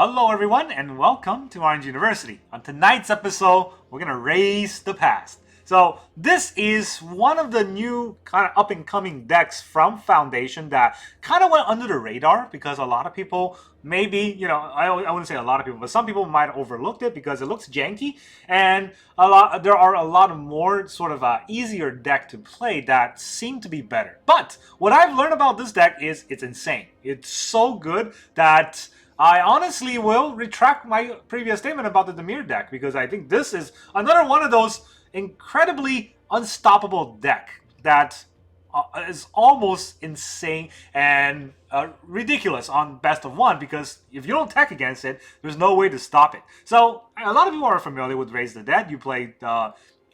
Hello everyone and welcome to Orange University. On tonight's episode, we're going to raise the past. So this is one of the new kind of up and coming decks from Foundation that kind of went under the radar because a lot of people maybe, I wouldn't say a lot of people, but some people might have overlooked it because it looks janky and there are a lot of more sort of easier deck to play that seem to be better. But what I've learned about this deck is it's insane. It's so good that I honestly will retract my previous statement about the Dimir deck because I think this is another one of those incredibly unstoppable deck that is almost insane and ridiculous on best of one because if you don't tech against it, there's no way to stop it. So a lot of people are familiar with Raise the Dead. You play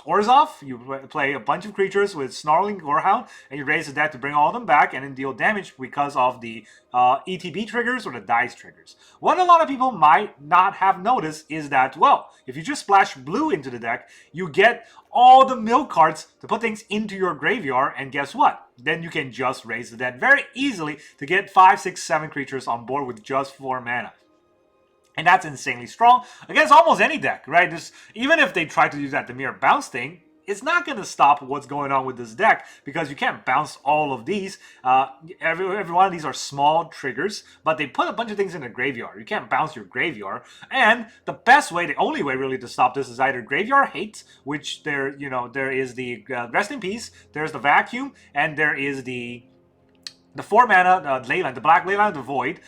Orzhov, you play a bunch of creatures with Snarling Gorehound, and you raise the deck to bring all of them back and then deal damage because of the ETB triggers or the dice triggers. What a lot of people might not have noticed is that, well, if you just splash blue into the deck, you get all the mill cards to put things into your graveyard, and guess what? Then you can just raise the dead very easily to get 5, 6, 7 creatures on board with just 4 mana. And that's insanely strong against almost any deck, right? Even if they try to use that Dimir bounce thing, it's not going to stop what's going on with this deck because you can't bounce all of these. Every one of these are small triggers, but they put a bunch of things in the graveyard. You can't bounce your graveyard. And the best way, the only way really to stop this is either Graveyard Hate, which there is the Rest in Peace, there's the Vacuum, and there is the 4 mana Leyline, the black Leyline, the Void,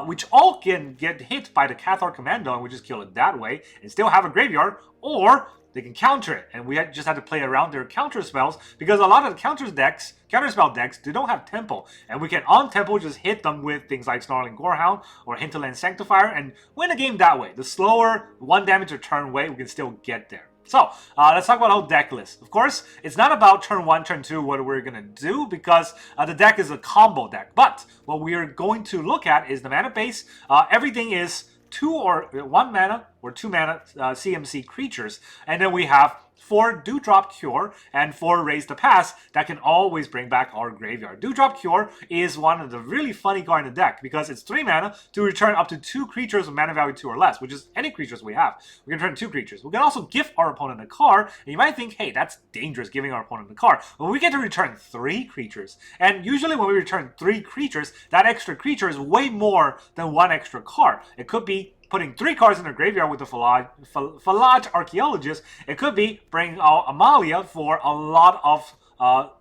which all can get hit by the Cathar Commando, and we just kill it that way, and still have a graveyard, or they can counter it, and we just have to play around their counter spells, because a lot of the counterspell decks, they don't have tempo, and we can on tempo just hit them with things like Snarling Gorehound or Hinterland Sanctifier, and win a game that way. The slower 1 damage a turn way, we can still get there. So, let's talk about our deck list. Of course, it's not about turn 1, turn 2, what we're going to do, because the deck is a combo deck. But what we are going to look at is the mana base. Everything is 1 mana or 2 mana CMC creatures. And then we have 4 Dewdrop Cure and 4 Raise the Past that can always bring back our graveyard. Dewdrop Cure is one of the really funny cards in the deck because it's 3 mana to return up to 2 creatures with mana value 2 or less, which is any creatures we have. We can return 2 creatures. We can also gift our opponent a card, and you might think, hey, that's dangerous giving our opponent a card. But we get to return 3 creatures. And usually when we return 3 creatures, that extra creature is way more than 1 extra card. It could be putting 3 cards in the graveyard with the Fallaji Archaeologist. It could be bringing out Amalia for a lot of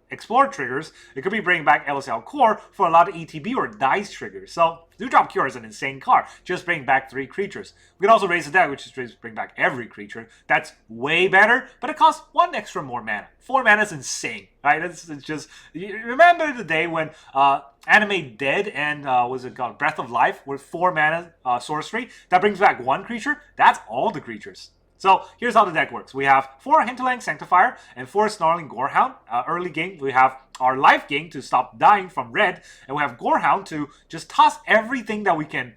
Explore triggers. It could be bringing back il-Kor for a lot of ETB or dice triggers. So Dewdrop Cure is an insane card. Just bring back 3 creatures. We can also raise the deck, which is just bring back every creature. That's way better, but it costs 1 extra more mana. 4 mana is insane, right? It's just, you remember the day when Anime Dead and was it called Breath of Life with 4 mana sorcery that brings back 1 creature? That's all the creatures. So here's how the deck works. We have 4 Hinterland Sanctifier and 4 Snarling Gorehound. Early game, we have our life gain to stop dying from red, and we have Gorehound to just toss everything that we can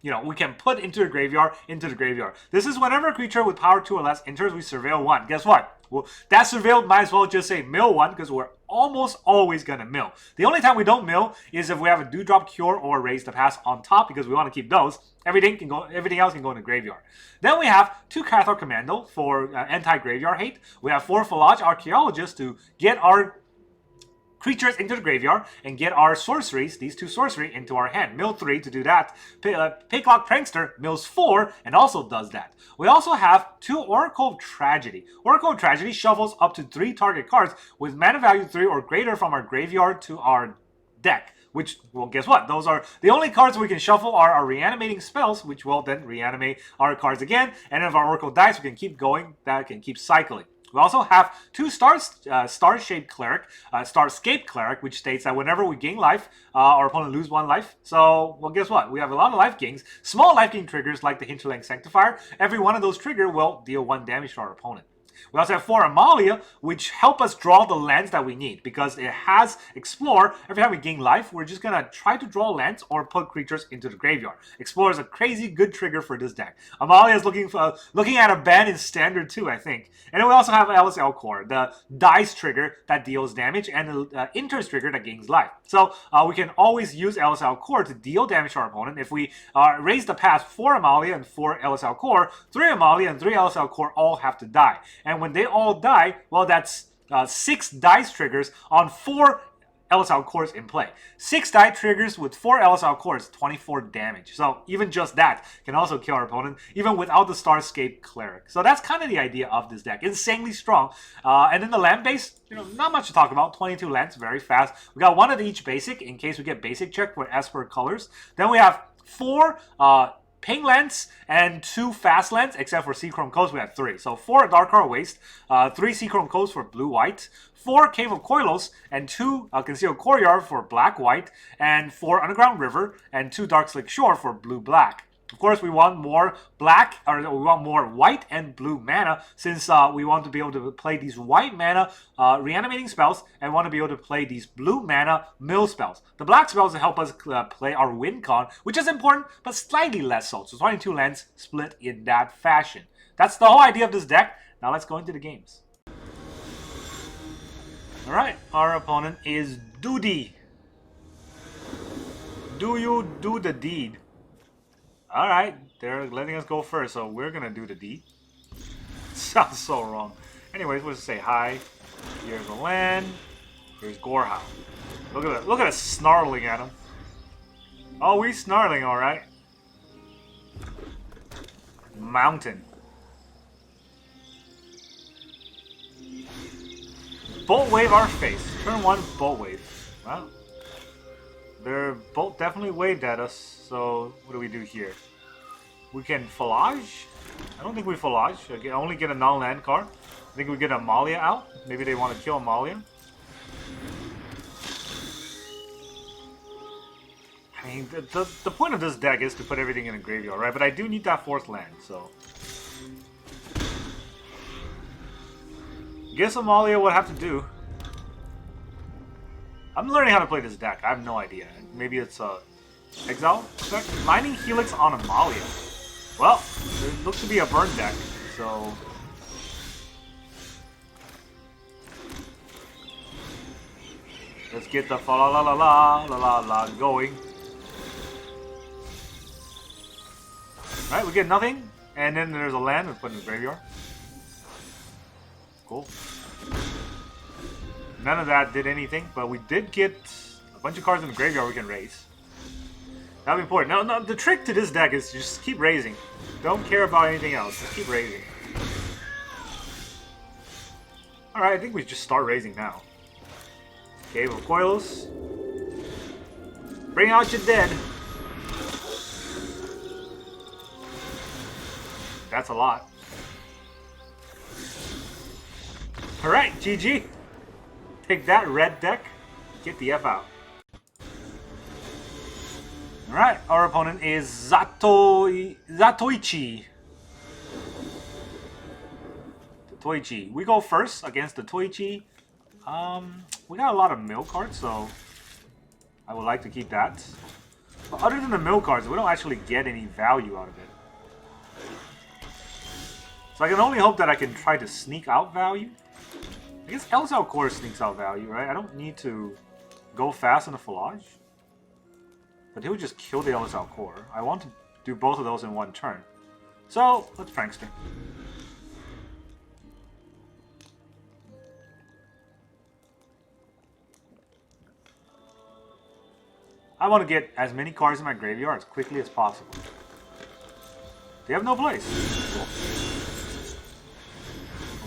we can put into the graveyard, This is whenever a creature with power 2 or less enters, we surveil 1. Guess what? Well, that surveil might as well just say mill 1 because we're almost always going to mill. The only time we don't mill is if we have a Dewdrop Cure or Raise the Past on top because we want to keep those. Everything else can go in the graveyard. Then we have 2 Cathar Commando for anti-graveyard hate. We have 4 Fallaji Archaeologists to get our creatures into the graveyard and get our sorceries, these 2 sorcery, into our hand. Mill 3 to do that. Picklock Prankster mills 4 and also does that. We also have 2 Oracle of Tragedy. Oracle of Tragedy shuffles up to 3 target cards with mana value 3 or greater from our graveyard to our deck. Which, well, guess what? Those are the only cards we can shuffle are our reanimating spells, which will then reanimate our cards again. And if our Oracle dies, we can keep going. That can keep cycling. We also have 2 Star-Shaped Cleric, Starscape Cleric, which states that whenever we gain life, our opponent loses 1 life. So, well, guess what? We have a lot of life gains. Small life gain triggers like the Hinterland Sanctifier. Every one of those triggers will deal 1 damage to our opponent. We also have 4 Amalia, which help us draw the lands that we need, because it has Explore. Every time we gain life, we're just gonna try to draw lands or put creatures into the graveyard. Explore is a crazy good trigger for this deck. Amalia is looking at a ban in Standard too, I think. And then we also have Elas il-Kor, the dice trigger that deals damage, and the Inter's trigger that gains life. So we can always use Elas il-Kor to deal damage to our opponent. If we raise the past 4 Amalia and 4 Elas il-Kor, 3 Amalia and 3 Elas il-Kor all have to die. And when they all die, well, that's 6 dice triggers on 4 Elas il-Kors in play. 6 die triggers with 4 Elas il-Kors, 24 damage. So even just that can also kill our opponent, even without the Starscape Cleric. So that's kind of the idea of this deck. Insanely strong. And then the land base, not much to talk about. 22 lands, very fast. We got 1 of each basic in case we get basic checked with Esper colors. Then we have 4 ping lands and 2 fast lands, except for Seachrome Coast, we have 3. So 4 Adarkar Wastes, 3 Seachrome Coast for blue-white, 4 Caves of Koilos, and 2 Concealed Courtyard for black-white, and 4 Underground River, and 2 Darkslick Shores for blue-black. Of course, we want more black, or we want more white and blue mana, since we want to be able to play these white mana reanimating spells, and want to be able to play these blue mana mill spells. The black spells help us play our win con, which is important, but slightly less so. So 22 lands split in that fashion. That's the whole idea of this deck. Now let's go into the games. Alright, our opponent is Doody. Do you do the deed? Alright, they're letting us go first, so we're gonna do the deed. Sounds so wrong. Anyways, we'll just say hi. Here's the land. Here's Gorehound. Look at that. Look at us snarling at him. Oh, we snarling, alright. Mountain. Bolt Wave our face. Turn 1, Bolt Wave. Wow. They're both definitely waved at us, so what do we do here? We can Fallaji? I don't think we Fallaji. I can only get a non-land card. I think we get Amalia out. Maybe they want to kill Amalia. I mean, the point of this deck is to put everything in a graveyard, right? But I do need that 4th land, so... Guess Amalia would have to do. I'm learning how to play this deck. I have no idea. Maybe it's Exile deck? Mining Helix on Amalia. Well, it looks to be a burn deck, so... Let's get the fa la la la la la la la going. Alright, we get nothing. And then there's a land we put in the graveyard. Cool. None of that did anything, but we did get a bunch of cards in the graveyard we can raise. That'll be important. Now, the trick to this deck is just keep raising. Don't care about anything else. Just keep raising. Alright, I think we just start raising now. Caves of Koilos. Bring out your dead. That's a lot. Alright, GG. Take that, red deck. Get the F out. Alright, our opponent is Zatoichi. Toichi. We go first against the Toichi. We got a lot of mill cards, so I would like to keep that. But other than the mill cards, we don't actually get any value out of it. So I can only hope that I can try to sneak out value. I guess Elas il-Kor sneaks out value, right? I don't need to go fast in the Fallaji. But he would just kill the Elas il-Kor. I want to do both of those in one turn. So, let's Prankster. I want to get as many cards in my graveyard as quickly as possible. They have no place. Cool.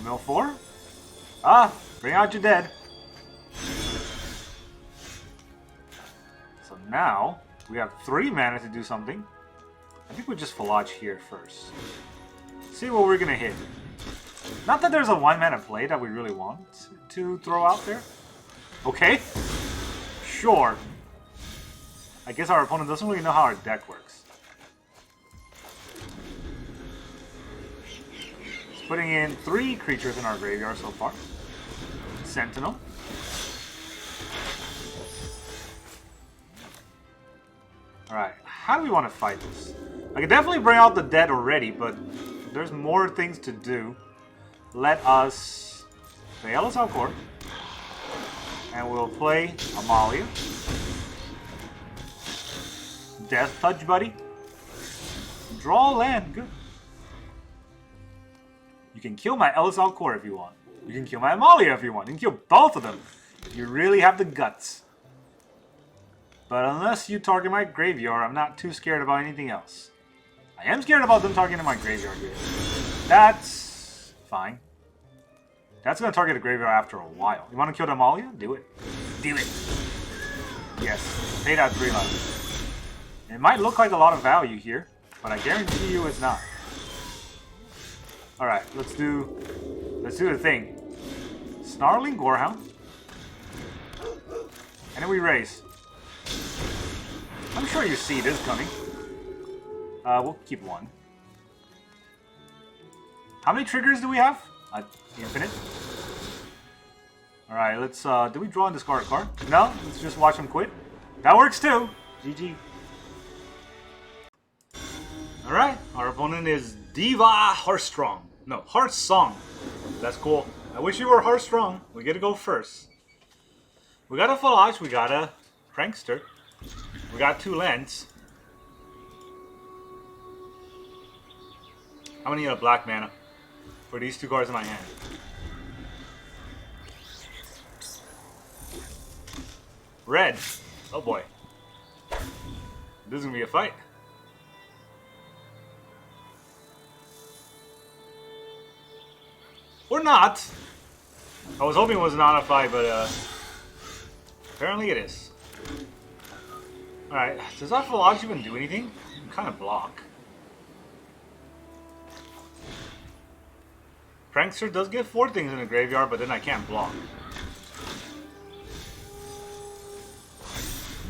Mill 4? Ah, bring out your dead. So now, we have 3 mana to do something. I think we'll just Fallaji here first. See what we're gonna hit. Not that there's a 1 mana play that we really want to throw out there. Okay. Sure. I guess our opponent doesn't really know how our deck works. Putting in 3 creatures in our graveyard so far. Sentinel. Alright, how do we want to fight this? I can definitely bring out the dead already, but there's more things to do. Let us play il-Kor. And we'll play Amalia. Death Touch, buddy. Draw land, good. You can kill my il-Kor if you want. You can kill my Amalia if you want. You can kill both of them. You really have the guts. But unless you target my graveyard, I'm not too scared about anything else. I am scared about them targeting my graveyard here. That's fine. That's going to target the graveyard after a while. You want to kill the Amalia? Do it. Do it. Yes. Pay that 3 life. It might look like a lot of value here, but I guarantee you it's not. Alright, let's do the thing. Snarling Gorehound. And then we raise. I'm sure you see this coming. We'll keep 1. How many triggers do we have? Infinite. Alright, let's, do we draw and discard a card? No? Let's just watch him quit. That works too! GG. Alright, our opponent is Diva Heartstrong. No, Heartsong. That's cool. I wish you were Heartstrong. We get to go first. We got a Fallaji, we got a Prankster. We got 2 lands. I'm gonna need a black mana for these 2 cards in my hand. Red. Oh boy. This is gonna be a fight. Or not. I was hoping it was not a fight, but apparently it is. Alright, does that Fallaji even do anything? You can kind of block. Prankster does get 4 things in the graveyard, but then I can't block.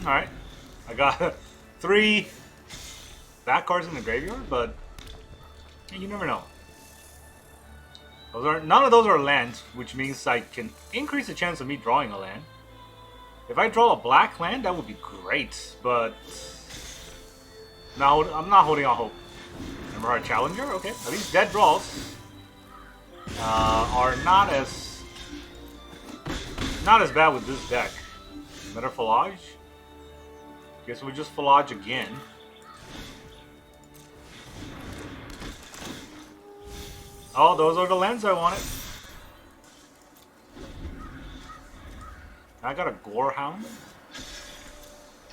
Alright, I got 3 back cards in the graveyard, but you never know. None of those are lands, which means I can increase the chance of me drawing a land. If I draw a black land, that would be great, but no, I'm not holding out hope. Emerald Challenger? Okay, at least dead draws are not as bad with this deck. Another Fallaji? Guess we just Fallaji again. Oh, those are the lands I wanted. I got a Gorehound.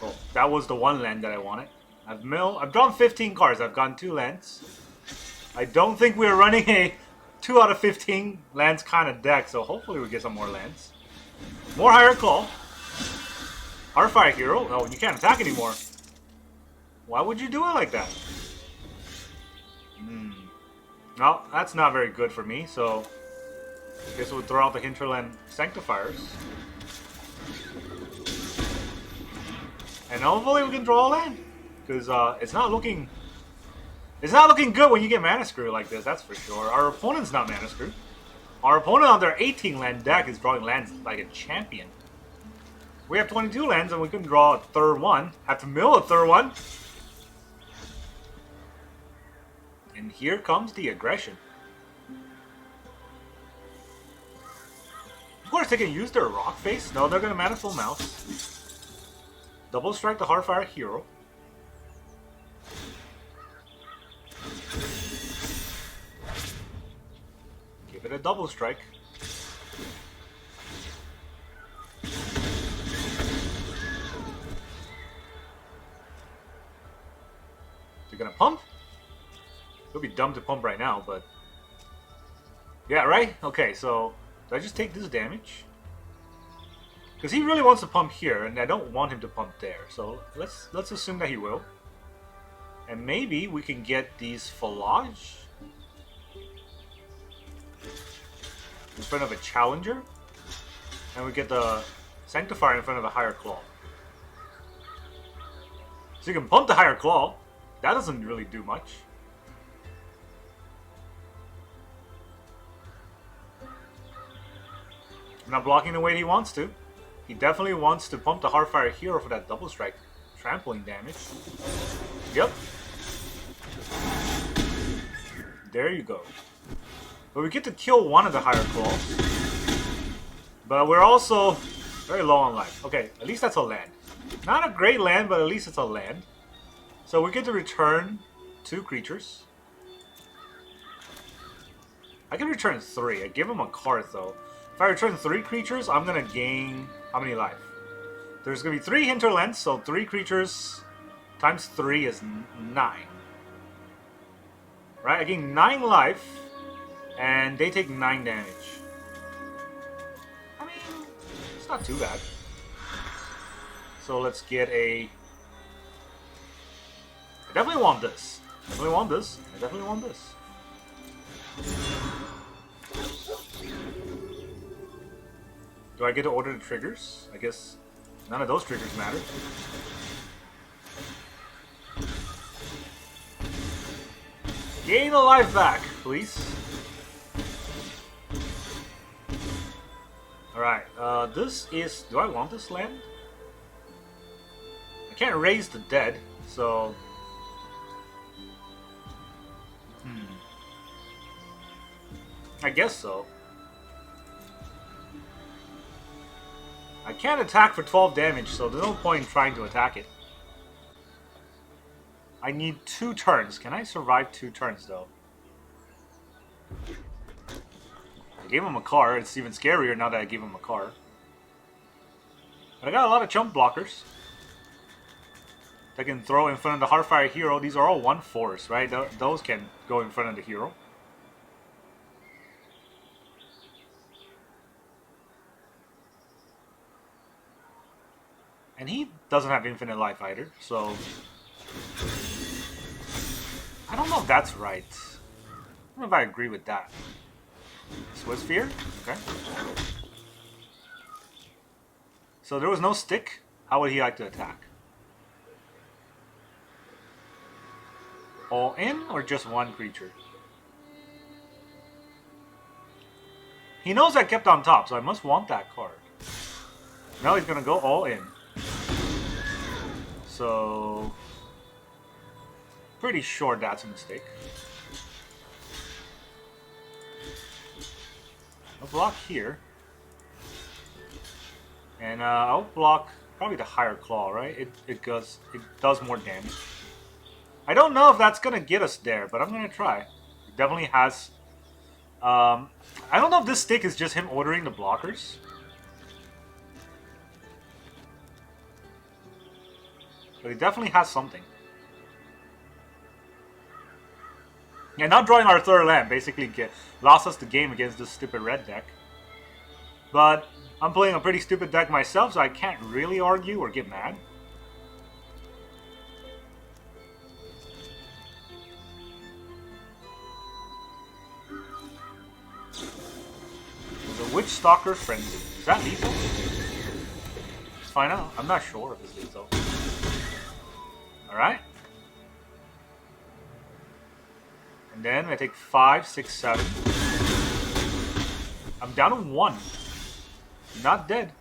Oh, that was the 1 land that I wanted. I've drawn 15 cards. I've gotten 2 lands. I don't think we're running a 2 out of 15 lands kind of deck, so hopefully we get some more lands. More Higher Claw. Heartfire Hero. Oh, you can't attack anymore. Why would you do it like that? No, that's not very good for me, so I guess we'll throw out the Hinterland Sanctifiers. And hopefully we can draw a land. Because it's not looking good when you get mana screw like this, that's for sure. Our opponent's not mana screwed. Our opponent on their 18 land deck is drawing lands like a champion. We have 22 lands and we couldn't draw a 3rd one. Have to mill a 3rd one. And here comes the aggression. Of course, they can use their Rock Face. No, they're going to mana full mouse. Double strike the Heartfire Hero. Give it a double strike. They're going to pump? It would be dumb to pump right now, but... Yeah, right? Okay, so... Do I just take this damage? Because he really wants to pump here, and I don't want him to pump there. So let's assume that he will. And maybe we can get these Fallaji in front of a Challenger. And we get the Sanctifier in front of a Higher Claw. So you can pump the Higher Claw. That doesn't really do much. I'm not blocking the way he wants to. He definitely wants to pump the Heartfire Hero for that double strike trampling damage. Yep. There you go. But we get to kill one of the higher claws. But we're also very low on life. Okay, at least that's a land. Not a great land, but at least it's a land. So we get to return 2 creatures. I can return 3. I give him a card though. If I return 3 creatures, I'm gonna gain how many life? There's gonna be 3 hinterlands, so 3 creatures times 3 is 9. Right? I gain 9 life, and they take 9 damage. I mean, it's not too bad. So let's get a... I definitely want this. I definitely want this. I definitely want this. Do I get to order the triggers? I guess none of those triggers matter. Gain a life back, please. Alright, this is... Do I want this land? I can't raise the dead, so... I guess so. I can't attack for 12 damage, so there's no point in trying to attack it. I need 2 turns. Can I survive 2 turns, though? I gave him a car. It's even scarier now that I gave him a car. But I got a lot of chump blockers. I can throw in front of the Heartfire Hero. These are all 1/4s, right? Those can go in front of the hero. And he doesn't have infinite life either, so... I don't know if that's right. I don't know if I agree with that. Swiss Sphere? Okay. So there was no stick? How would he like to attack? All in, or just 1 creature? He knows I kept on top, so I must want that card. Now he's gonna go all in. So... pretty sure that's a mistake. I'll block here. And I'll block probably the higher claw, right? It does more damage. I don't know if that's gonna get us there, but I'm gonna try. It definitely has... I don't know if this stick is just him ordering the blockers. But he definitely has something. Yeah, not drawing our 3rd land basically lost us the game against this stupid red deck. But I'm playing a pretty stupid deck myself, so I can't really argue or get mad. The Witch Stalker Frenzy. Is that lethal? Let's find out. I'm not sure if it's lethal. Alright. And then I take 5, 6, 7. I'm down to 1. Not dead.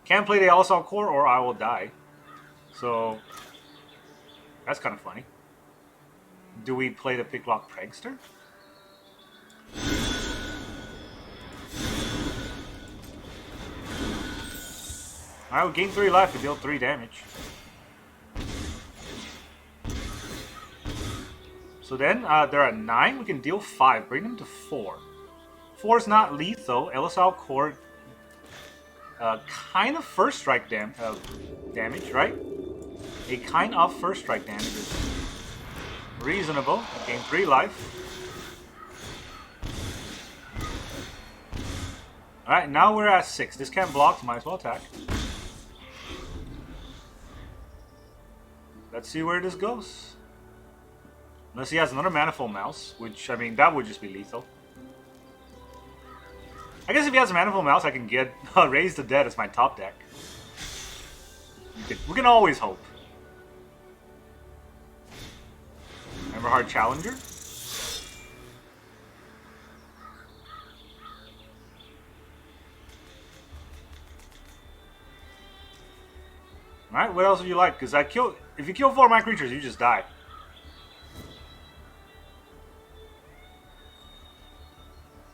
Can't play the il-Kor or I will die. So, that's kind of funny. Do we play the Picklock Prankster? Alright, we gain 3 life to deal 3 damage. So then, there are 9. We can deal 5. Bring them to 4. 4 is not lethal. il-Kor, kind of first strike damage, right? A kind of first strike damage is reasonable. Gain 3 life. Alright, now we're at 6. This can't block, so might as well attack. Let's see where this goes. Unless he has another Manifold Mouse, which, I mean, that would just be lethal. I guess if he has a Manifold Mouse, I can get Raise the Dead as my top deck. We can always hope. Everhard Challenger. Alright, what else would you like? Because if you kill 4 of my creatures, you just die.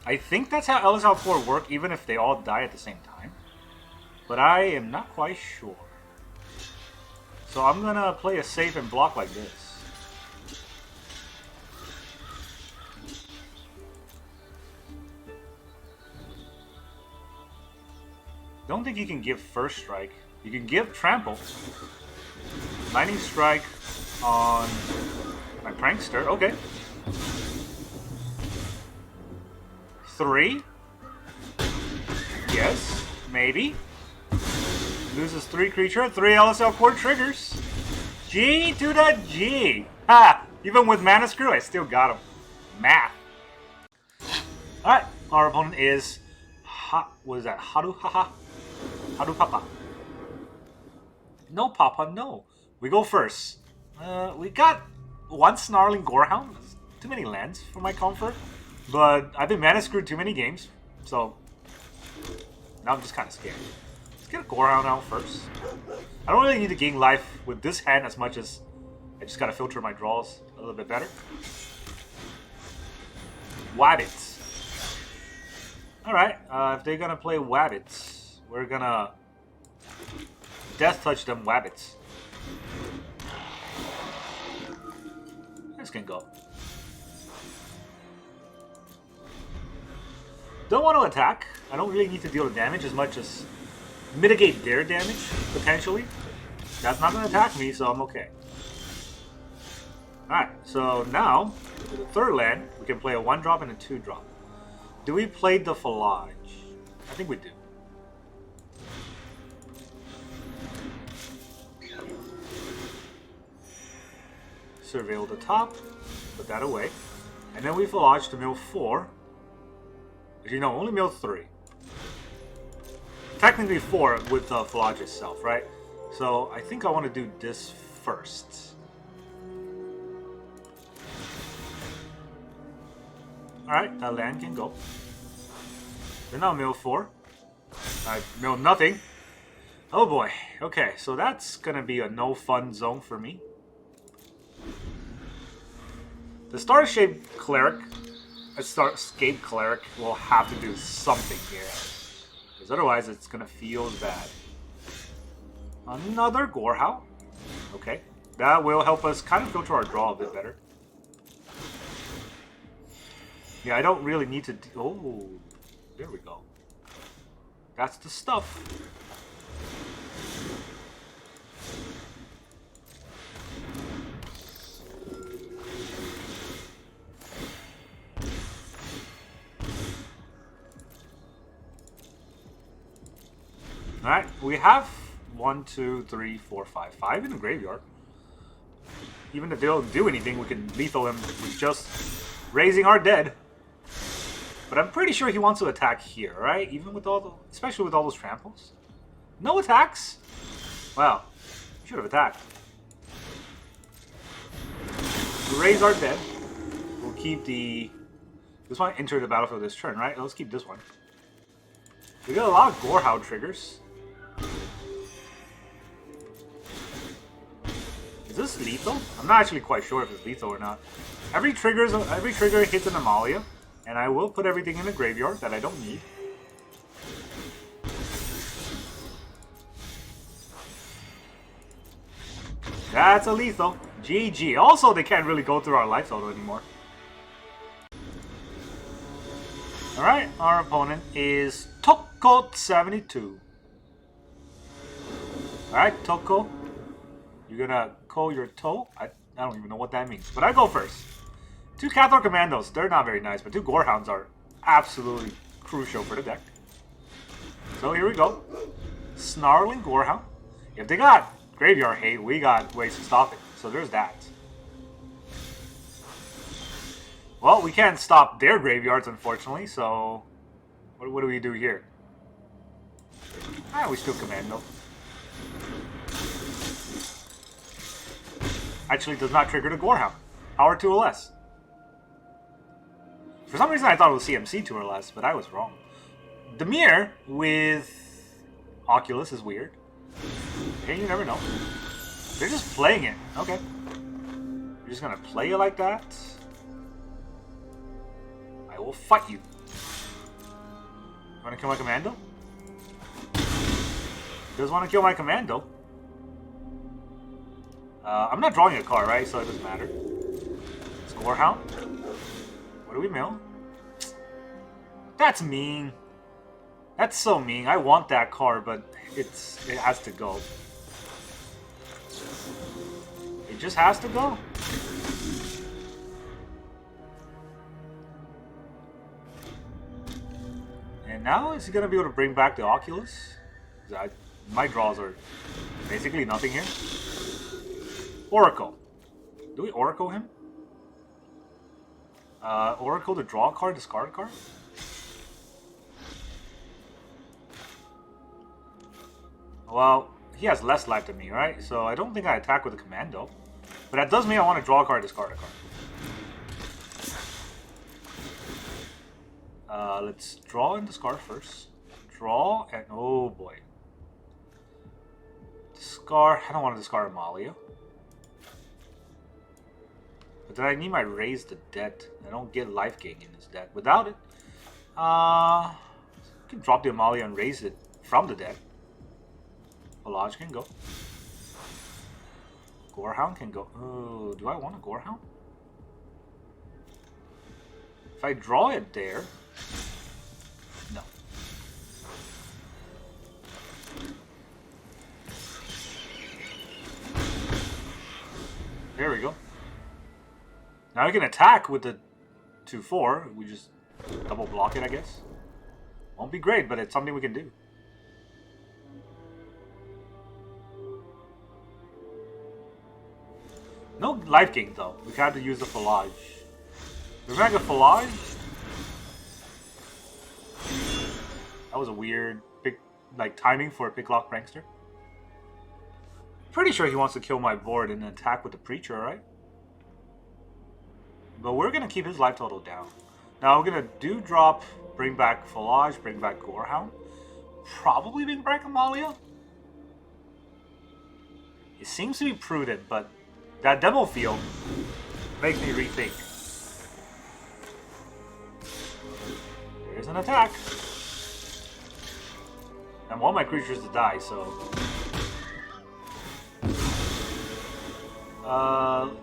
I think that's how il-Kor work, even if they all die at the same time. But I am not quite sure. So I'm gonna play a safe and block like this. Don't think you can give First Strike. You can give Trample. Lightning Strike on my Prankster. Okay. 3. Yes, maybe. Loses 3 creature, 3 il-Kor triggers. G to the G. Ha! Even with Mana Screw, I still got him. Math. Alright, our opponent is what is that? Haru Haha? Haru Papa. No Papa, no. We go first. We got 1 Snarling Gorehound. Too many lands for my comfort. But I've been Mana Screwed too many games, so now I'm just kind of scared. Let's get a Gorehound out first. I don't really need to gain life with this hand as much as I just gotta filter my draws a little bit better. Wabbits. Alright, if they're gonna play Wabbits, we're gonna Death Touch them Wabbits. This can go. Don't want to attack. I don't really need to deal the damage as much as mitigate their damage, potentially. That's not going to attack me, so I'm okay. Alright, so now, with the 3rd land, we can play a 1-drop and a 2-drop. Do we play the Fallaji? I think we do. Surveil the top, put that away. And then we Fallaji to mill 4. You know, only mill 3. Technically 4 with the Fallaji itself, right? So I think I want to do this first. Alright, that land can go. Then I'll mill 4. I mill nothing. Oh boy. Okay, so that's gonna be a no fun zone for me. The Star-Shaped Cleric, a Star-Scape Cleric, will have to do something here. Because otherwise it's gonna feel bad. Another Gorehound. Okay. That will help us kind of filter our draw a bit better. Yeah, I don't really need to... Oh, there we go. That's the stuff. Alright, we have 1, 2, 3, 4, 5. 5 in the graveyard. Even if they don't do anything, we can lethal him with just raising our dead. But I'm pretty sure he wants to attack here, right? Even with all the, especially with all those tramples. No attacks? Well, should have attacked. We'll raise our dead. We'll keep the... This one enter the battlefield this turn, right? Let's keep this one. We got a lot of Gorehound triggers. Is this lethal? I'm not actually quite sure if it's lethal or not. Every trigger hits an Amalia, and I will put everything in the graveyard that I don't need. That's a lethal. GG. Also, they can't really go through our life total anymore. Alright, our opponent is Toko72. Alright, Toko. You're gonna call your toe? I don't even know what that means. But I go first. 2 Cathar Commandos. They're not very nice, but 2 Gorehounds are absolutely crucial for the deck. So here we go. Snarling Gorehound. If they got Graveyard Hate, we got ways to stop it. So there's that. Well, we can't stop their graveyards, unfortunately, so... What do we do here? We still Commando. Actually, does not trigger the Gorehound. Power 2 or less. For some reason, I thought it was CMC 2 or less, but I was wrong. Dimir with Oculus is weird. Okay, you never know. They're just playing it. Okay. You're just gonna play it like that? I will fight you. You wanna kill my commando? Does want to kill my commando? I'm not drawing a card, right? So it doesn't matter. Scorehound? What do we mill? That's mean. That's so mean. I want that card, but it has to go. It just has to go? And now is he gonna be able to bring back the Oculus? My draws are basically nothing here. Oracle. Do we Oracle him? Oracle to draw a card, discard a card? Well, he has less life than me, right? So I don't think I attack with a commando. But that does mean I want to draw a card, discard a card. Let's draw and discard first. Draw and... oh boy. Discard... I don't want to discard Amalia. But then I need my Raise the Dead. I don't get life gain in this deck. Without it, I can drop the Amalia and raise it from the deck. Fallaji can go. Gorehound can go. Oh, do I want a Gorehound? If I draw it there... no. There we go. Now we can attack with the 2/4. We just double block it, I guess. Won't be great, but it's something we can do. No life gain though. We had to use the Fallaji. Remember the Fallaji? That was a weird timing for a picklock prankster. Pretty sure he wants to kill my board and attack with the Preacher, right? But we're gonna keep his life total down. Now we're gonna Dewdrop, bring back Fallaji, bring back Gorehound. Probably bring back Amalia. It seems to be prudent, but that demo field makes me rethink. There's an attack. I want my creatures to die, so...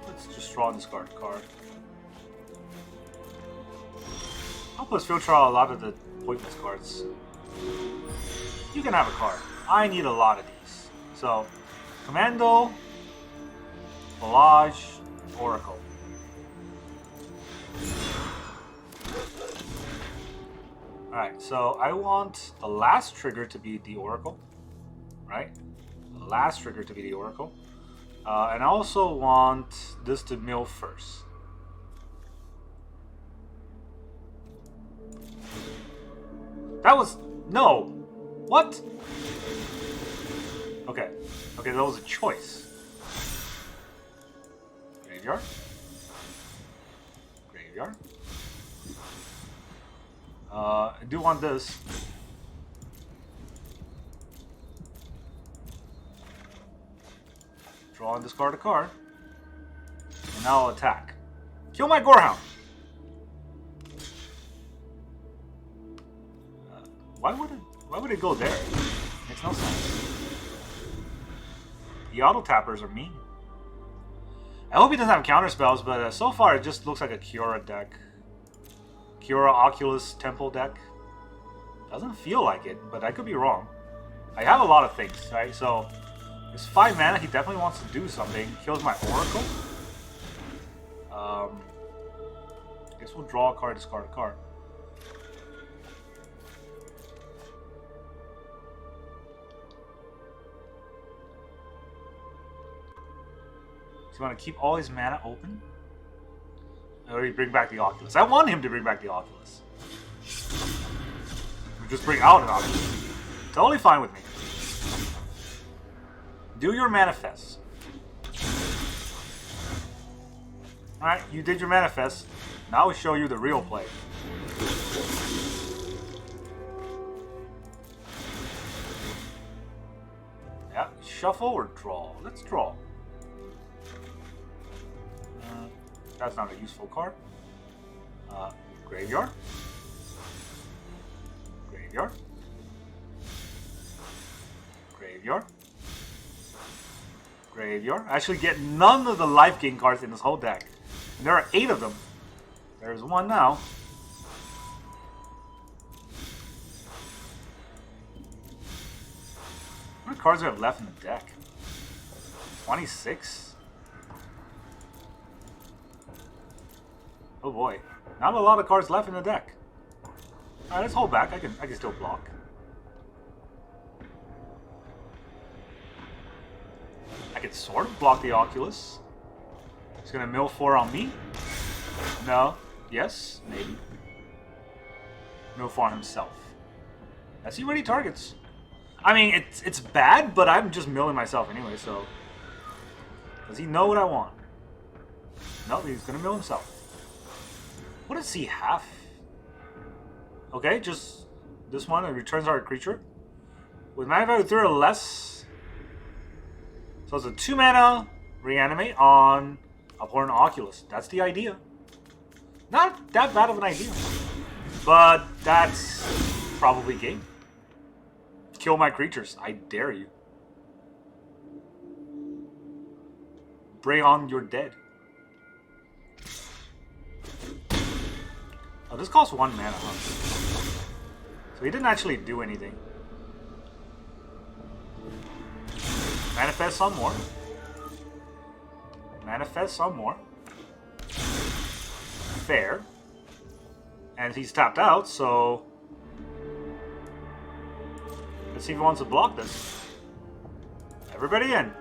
let's just draw and discard a card. Help us filter out a lot of the pointless cards. You can have a card. I need a lot of these. So, Commando, Fallaji, Oracle. Alright, so I want the last trigger to be the Oracle. Right? The last trigger to be the Oracle. And I also want this to mill first. That was... no! What? Okay. Okay, that was a choice. Graveyard. Graveyard. I do want this. Draw and discard a card. And now I'll attack. Kill my Gorehound! Why would it go there? Makes no sense. The auto tappers are mean. I hope he doesn't have counterspells, but so far it just looks like a Kiora deck. Kiora Oculus Temple deck. Doesn't feel like it, but I could be wrong. I have a lot of things, right? So, it's 5 mana, he definitely wants to do something. Kills my Oracle. I guess we'll draw a card, discard a card. So you want to keep all his mana open? Or you bring back the Oculus. I want him to bring back the Oculus. Or just bring out an Oculus. Totally fine with me. Do your manifest. Alright, you did your manifest. Now we show you the real play. Yeah, shuffle or draw? Let's draw. That's not a useful card. Graveyard. Graveyard. Graveyard. Graveyard. I actually get none of the life gain cards in this whole deck. And there are 8 of them. There's one now. How many cards do I have left in the deck? 26? Oh boy. Not a lot of cards left in the deck. Alright, let's hold back. I can still block. I can sort of block the Oculus. He's gonna mill 4 on me. No. Yes. Maybe. Mill 4 on himself. Let's see what he targets. I mean, it's bad, but I'm just milling myself anyway, so... Does he know what I want? No, he's gonna mill himself. What does he have? Okay, just this one. It returns our creature. With mana value 3 or less. So it's a 2 mana reanimate on opponent Oculus. That's the idea. Not that bad of an idea. But that's probably game. Kill my creatures. I dare you. Bring on your dead. Oh, this costs 1 mana, huh? So he didn't actually do anything. Manifest some more. Manifest some more. Fair. And he's tapped out, so... Let's see if he wants to block this. Everybody in.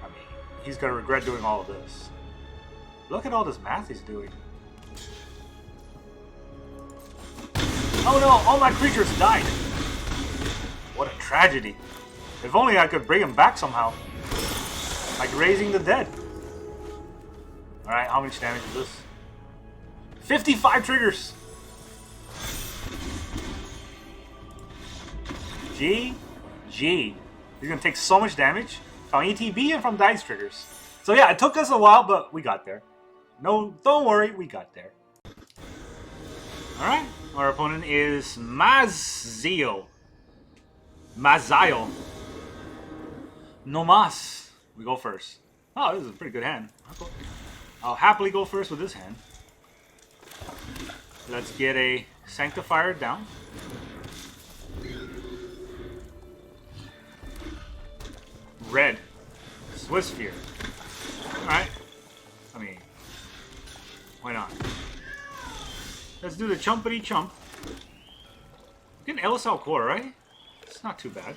I mean, he's gonna regret doing all of this. Look at all this math he's doing. Oh no, all my creatures died. What a tragedy. If only I could bring him back somehow. Like raising the dead. Alright, how much damage is this? 55 triggers! GG. He's gonna take so much damage from ETB and from dice triggers. So yeah, it took us a while, but we got there. No, don't worry, we got there. Alright, our opponent is Maziel. No mas. We go first. Oh, this is a pretty good hand. I'll happily go first with this hand. Let's get a Sanctifier down. Red. Swiss Sphere. Alright. I mean, why not? Let's do the chumpity chump. Get an il-Kor, right? It's not too bad.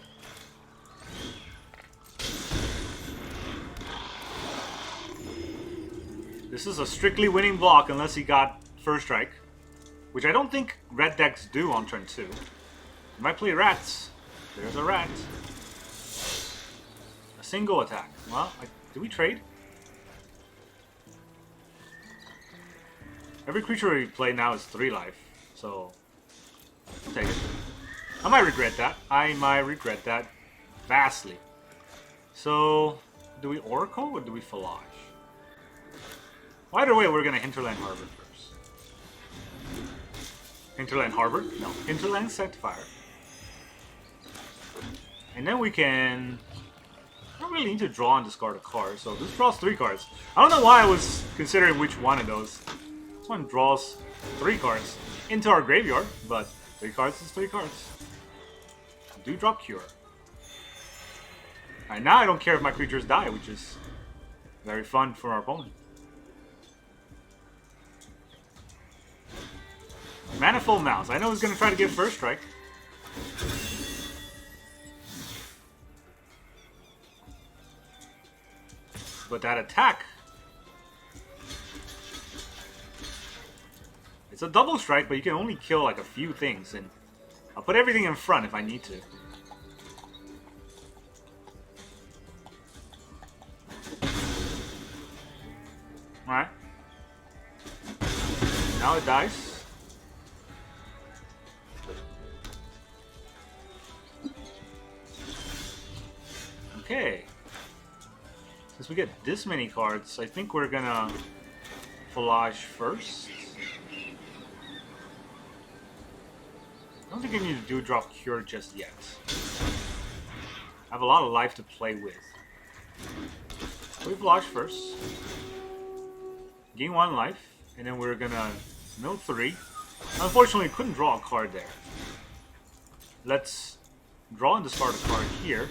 This is a strictly winning block unless he got first strike, which I don't think red decks do on turn 2. He might play rats. There's a rat. A single attack. Well, do we trade? Every creature we play now is 3 life, so I'll take it. I might regret that. I might regret that vastly. So, do we Oracle or do we Fallaji? Well, either way, we're going to Hinterland Harbor first. Hinterland Harbor? No, Hinterland Sanctifier. And then we can... I don't really need to draw and discard a card, so this draws 3 cards. I don't know why I was considering which one of those. This one draws 3 cards into our graveyard, but 3 cards is 3 cards. Dewdrop Cure. Alright, now I don't care if my creatures die, which is very fun for our opponent. Manifold Mouse. I know he's going to try to get first strike. But that attack... It's a double strike, but you can only kill like a few things, and I'll put everything in front if I need to. Alright. Now it dies. Okay. Since we get this many cards, I think we're gonna Fallaji first. I don't think I need to Dewdrop Cure just yet. I have a lot of life to play with. We Fallaji first. Gain 1 life, and then we're gonna mill 3. Unfortunately, couldn't draw a card there. Let's draw and discard a card here.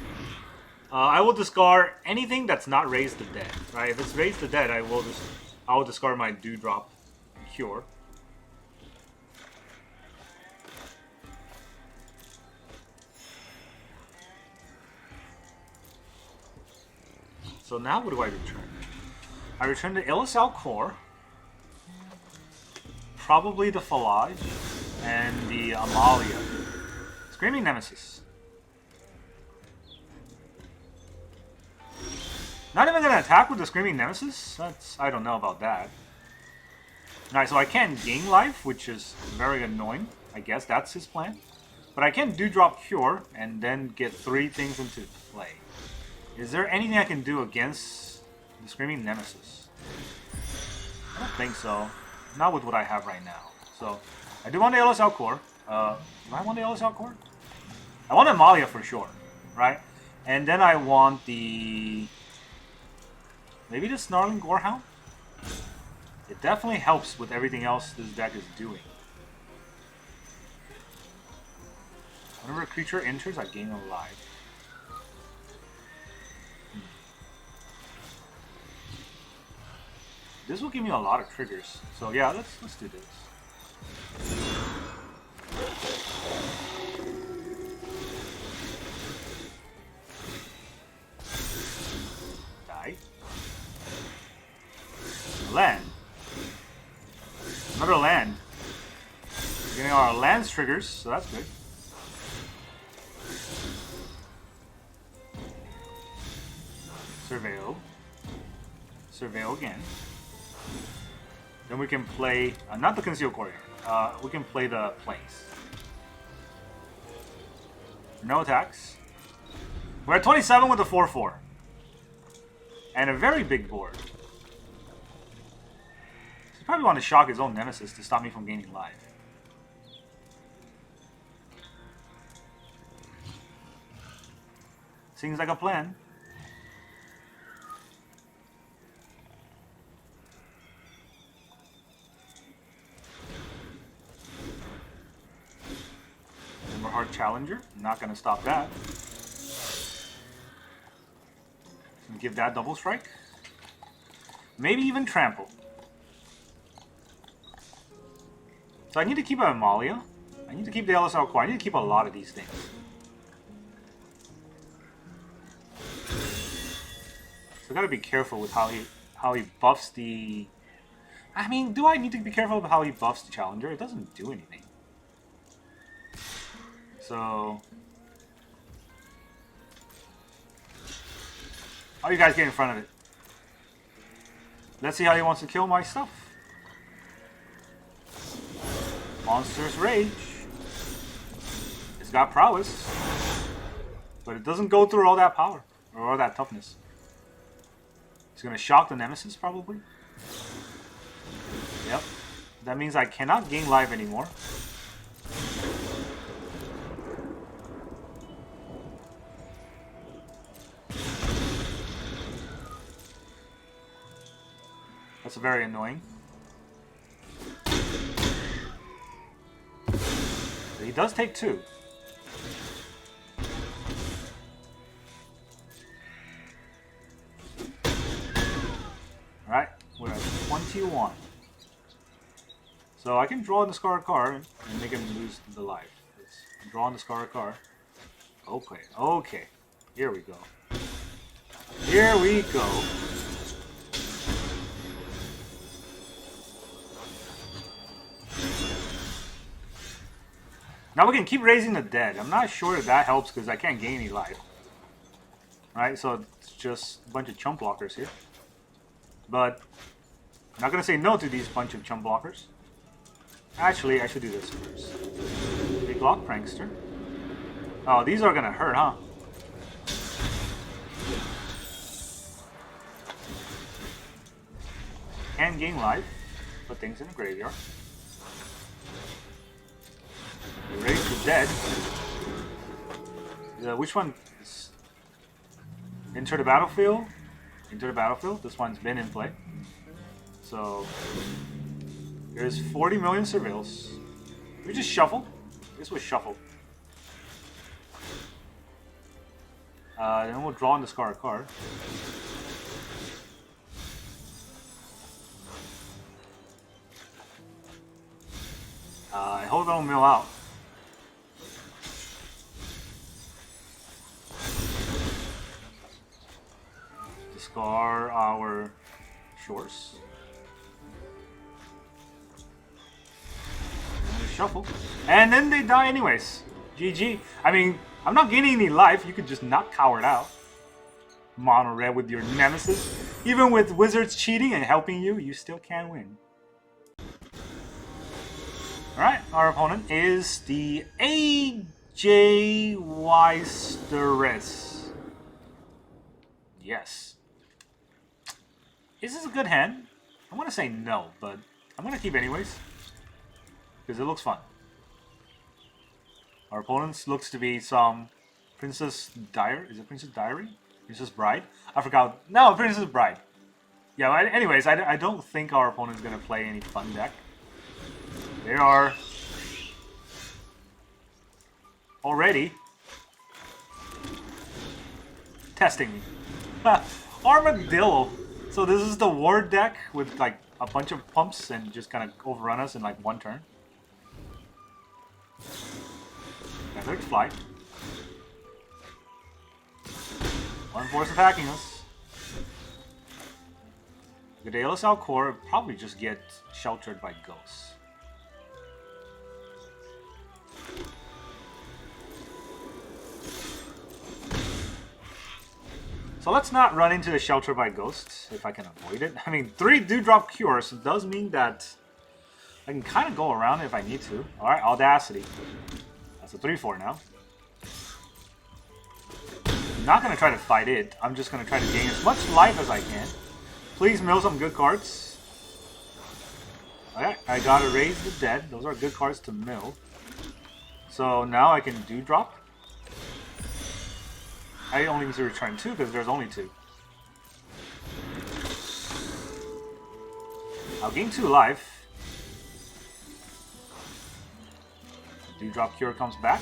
I will discard anything that's not Raise the Dead. Right? If it's Raise the Dead, I will discard my Dewdrop Cure. So now what do I return? I return the il-Kor, probably the Fallaji, and the Amalia. Screaming Nemesis. Not even gonna attack with the Screaming Nemesis? I don't know about that. Alright, so I can't gain life, which is very annoying. I guess that's his plan. But I can Dewdrop Cure and then get 3 things into play. Is there anything I can do against the Screaming Nemesis? I don't think so. Not with what I have right now. So, I do want the il-Kor. Do I want the il-Kor? I want Amalia for sure, right? And then I want the... maybe the Snarling Gorehound? It definitely helps with everything else this deck is doing. Whenever a creature enters, I gain a life. This will give me a lot of triggers. So yeah, let's do this. Die. Land. Another land. We're getting our lands triggers, so that's good. Surveil. Surveil again. Then we can play, not the Concealed Courtyard, we can play the Plains. No attacks. We're at 27 with a 4-4. And a very big board. He probably want to shock his own Nemesis to stop me from gaining life. Seems like a plan. Hard Challenger, not going to stop that. Give that double strike. Maybe even trample. So I need to keep an Amalia. I need to keep the il-Kor. I need to keep a lot of these things. So I gotta be careful with how he buffs the... I mean, do I need to be careful with how he buffs the Challenger? It doesn't do anything. So, how you guys get in front of it? Let's see how he wants to kill my stuff. Monstrous Rage. It's got prowess, but it doesn't go through all that power or all that toughness. It's gonna shock the Nemesis probably. Yep. That means I cannot gain life anymore. That's very annoying. He does take 2. Alright, we're at 21. So I can draw and discard a card and make him lose the life. Let's draw and discard a card. Okay, okay. Here we go. Here we go. Now we can keep raising the dead. I'm not sure if that helps because I can't gain any life. Right, so it's just a bunch of chump blockers here. But Not gonna say no to these bunch of chump blockers. Actually, I should do this first. Big Lock Prankster. Oh, these are gonna hurt, huh? Can gain life. Put things in the graveyard. Raise the dead. Which one? Is enter the battlefield. Enter the battlefield. This one's been in play. So there's 40 million surveils. We just shuffle. This was shuffled. Then we'll draw and discard a card. I hope I don't mill out. Discard our shores. And shuffle. And then they die anyways. GG. I mean, I'm not gaining any life. You could just not cower it out. Mono red with your nemesis. Even with wizards cheating and helping you, you still can't win. Alright, our opponent is the AJ Weisteres. Yes. Is this a good hand? I want to say no, but I'm going to keep anyways. Because it looks fun. Our opponent's looks to be some Princess Diary. Is it Princess Diary? Princess Bride? I forgot. No, Princess Bride. Yeah, anyways, I don't think our opponent's going to play any fun deck. They are already testing me. Armadillo. So this is the war deck with like a bunch of pumps and just kind of overrun us in like one turn. Let's fly. One force attacking us. The Elas il-Kor probably just get sheltered by ghosts. So let's not run into the shelter by ghosts, if I can avoid it. I mean, 3 Dewdrop Cures does mean that I can kind of go around it if I need to. Alright, Audacity. That's a 3-4 now. I'm not going to try to fight it. I'm just going to try to gain as much life as I can. Please mill some good cards. Alright, I got to Raise the Dead. Those are good cards to mill. So now I can Dewdrop. I only need to return 2 because there's only 2. I'll gain 2 life. Dewdrop Cure comes back.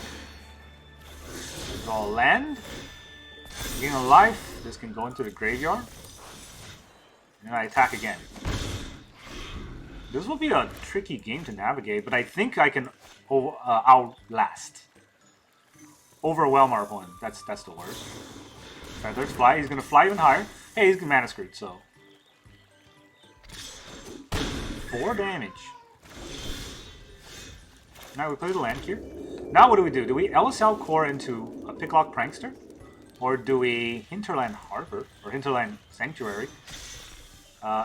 Draw a land. Gain a life. This can go into the graveyard. And I attack again. This will be a tricky game to navigate, but I think I can outlast. Overwhelm our opponent. That's the word. Feathers fly. He's gonna fly even higher. Hey, he's mana screwed, so 4 damage. Now we play the land here. Now what do? Do we Elas il-Kor into a Picklock Prankster? Or do we Hinterland Harbor or Hinterland Sanctuary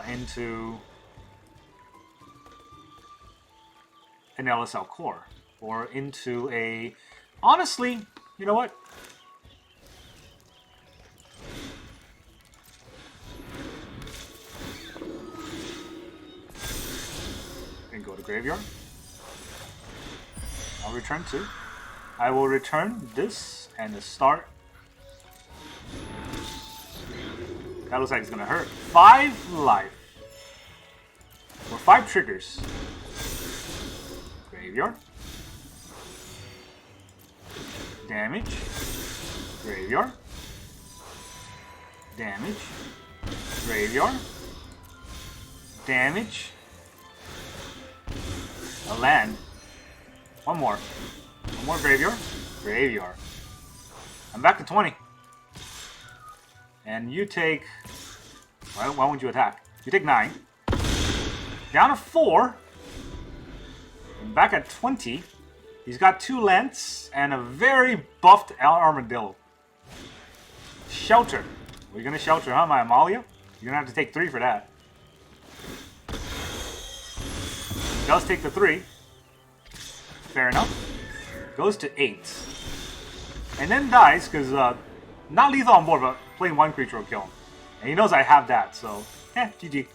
into an Elas il-Kor? Or into a... Honestly, you know what? And go to graveyard. I'll return 2. I will return this and the start. That looks like it's gonna hurt. 5 life. Or 5 triggers. Graveyard. Damage. Graveyard. Damage. Graveyard. Damage. A land. One more. One more graveyard. Graveyard. I'm back to 20. And you take... Why won't you attack? You take 9. Down to 4. I'm back at 20. He's got 2 lands and a very buffed armadillo. Shelter. We're gonna shelter, huh, my Amalia? You're gonna have to take 3 for that. Does take the 3. Fair enough. Goes to 8. And then dies, because not lethal on board, but playing 1 creature will kill him. And he knows I have that, so GG.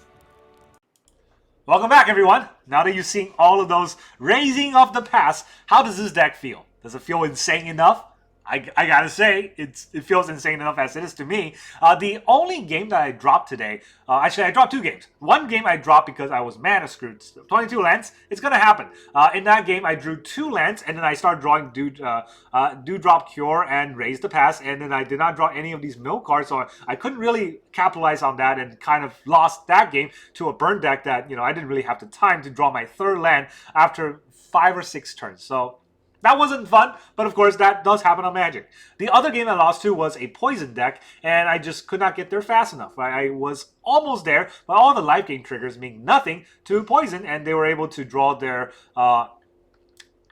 Welcome back, everyone. Now that you've seen all of those Raising of the Past, how does this deck feel? Does it feel insane enough? I gotta say, it feels insane enough as it is to me. The only game that I dropped today, actually I dropped 2 games. One game I dropped because I was mana screwed. 22 lands, it's gonna happen. In that game I drew 2 lands and then I started drawing Dewdrop Cure and Raise the Past, and then I did not draw any of these mill cards, so I couldn't really capitalize on that and kind of lost that game to a burn deck that, I didn't really have the time to draw my 3rd land after 5 or 6 turns. So that wasn't fun, but of course that does happen on Magic. The other game I lost to was a poison deck, and I just could not get there fast enough. I was almost there, but all the life gain triggers mean nothing to poison, and they were able to draw their... I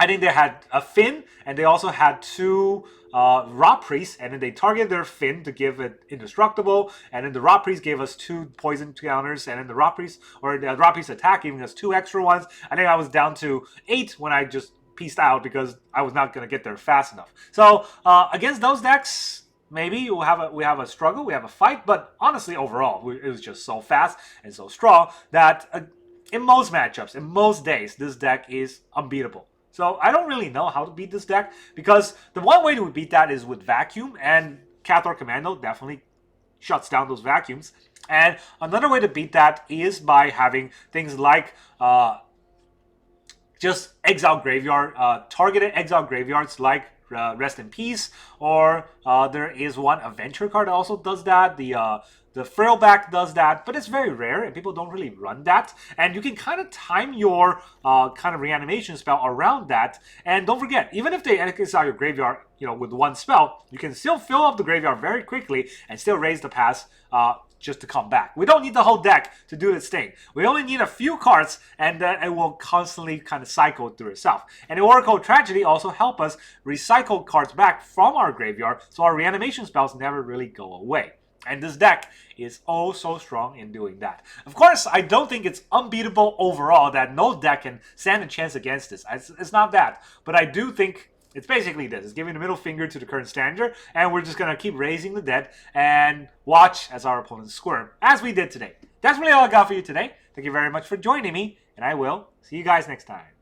think they had a Finn, and they also had 2 Rot Priests, and then they targeted their Finn to give it indestructible, and then the Rot Priest gave us 2 poison counters, and then the Rot Priest attack giving us 2 extra ones. I think I was down to 8 when I just pieced out because I was not going to get there fast enough. So against those decks, maybe we have a struggle, we have a fight, but honestly overall it was just so fast and so strong that in most matchups, in most days, this deck is unbeatable. So I don't really know how to beat this deck, because the one way to beat that is with Vacuum, and Cathar Commando definitely shuts down those vacuums. And another way to beat that is by having things like just exile graveyard, targeted exile graveyards like Rest in Peace, or there is one Adventure card that also does that. The Frailback does that, but it's very rare and people don't really run that. And you can kind of time your kind of reanimation spell around that. And don't forget, even if they exile your graveyard, with 1 spell, you can still fill up the graveyard very quickly and still raise the pass just to come back. We don't need the whole deck to do this thing. We only need a few cards, and then it will constantly kind of cycle through itself. And the Oracle Tragedy also help us recycle cards back from our graveyard, so our reanimation spells never really go away. And this deck is oh so strong in doing that. Of course, I don't think it's unbeatable overall, that no deck can stand a chance against this. It's not that. But I do think it's basically this. It's giving the middle finger to the current standard, and we're just going to keep raising the dead and watch as our opponents squirm, as we did today. That's really all I got for you today. Thank you very much for joining me, and I will see you guys next time.